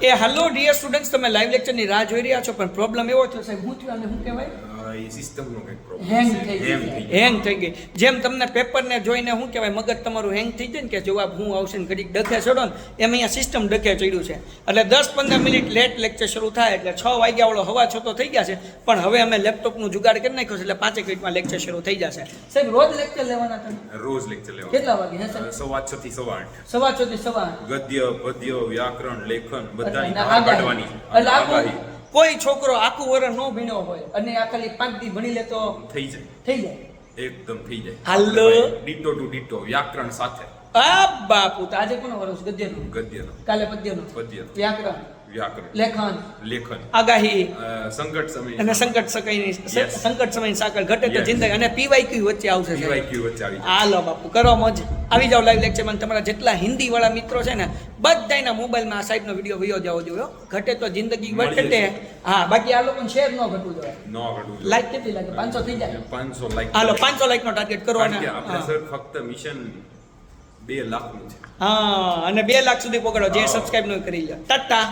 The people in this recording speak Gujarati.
એ હેલો ડિયર સ્ટુડન્ટ્સ, તમે લાઈવ લેક્ચરની રાહ જોઈ રહ્યા છો, પણ પ્રોબ્લેમ એવો થયો સાહેબ, હું થયું આને શું કહેવાય, એ સિસ્ટમનો કંઈક પ્રોબ્લેમ હેંગ થઈ ગઈ. હેંગ થઈ ગઈ. જેમ તમને પેપરને જોઈને શું કહેવાય, મગજ તમારું હેંગ થઈ જાય ને કે જવાબ હું આવશે ને ઘડીક ડખે ચડો ને, એમ અહીંયા સિસ્ટમ ડખે ચડ્યું છે. એટલે 10-15 મિનિટ લેટ લેક્ચર શરૂ થાય એટલે 6 વાગ્યા વાળો હવા છતો થઈ ગયા છે, પણ હવે અમે લેપટોપનું જુગાડ કરી નાખ્યો છે એટલે 5 મિનિટમાં લેક્ચર શરૂ થઈ જશે. સાહેબ રોજ લેક્ચર લેવાના તમે? રોજ લેક્ચર લેવા. કેટલા વાગે હે સાહેબ? 6:30 થી 8:30. 6:30 થી 8:30. ગદ્ય પદ્ય વ્યાકરણ લેખન બધાની અને બહાર કાઢવાની. એટલે આખું કોઈ છોકરો આખું વર્ષ નો ભણ્યો હોય અને આ ખાલી 5 દી ભણી લે તો થઈ જાય. થઈ જાય. એકદમ થઈ જાય. હાલો. ડીટો ટુ ડીટો વ્યાકરણ સાથે. આ બાપુ તો આજે કોનો વરસ? ગદ્યનો. ગદ્યનો. કાલે પદ્યનો. પદ્યનો. વ્યાકરણ. વ્યાકરણ. લેખન. લેખન. આગાહી. સંકટ સમય. અને સંકટ સમયની સાંકળ ઘટે તો Yes. જિંદગી અને પીવાયક્યુ વચ્ચે આવશે સાહેબ. PYQ વચ્ચે આવી જાય. હાલો બાપુ કરો મોજ. આવી જાવ લાઈવ લેક્ચરમાં. તમારા જેટલા હિન્દી વાળા મિત્રો છે ને બધાના મોબાઈલમાં આ સાઈડનો વિડીયો વયો જવો જોઈએ. ઘટે તો જિંદગી ઘટે. હા, બાકી આ લોકોને શેર ન ઘટવું જોઈએ. નો ઘટવું જોઈએ. લાઈક કેટલી લાગે? 500 થઈ જાય. 500 લાઈક. હાલો 500 લાઈક નો ટાર્ગેટ કરો. કારણ અને કે આપણે સર ફક્ત મિશન 2 લાખનું છે. હા, અને 2 લાખ સુધી પકડો જે સબસ્ક્રાઇબ ન કરી લો. ટાટા.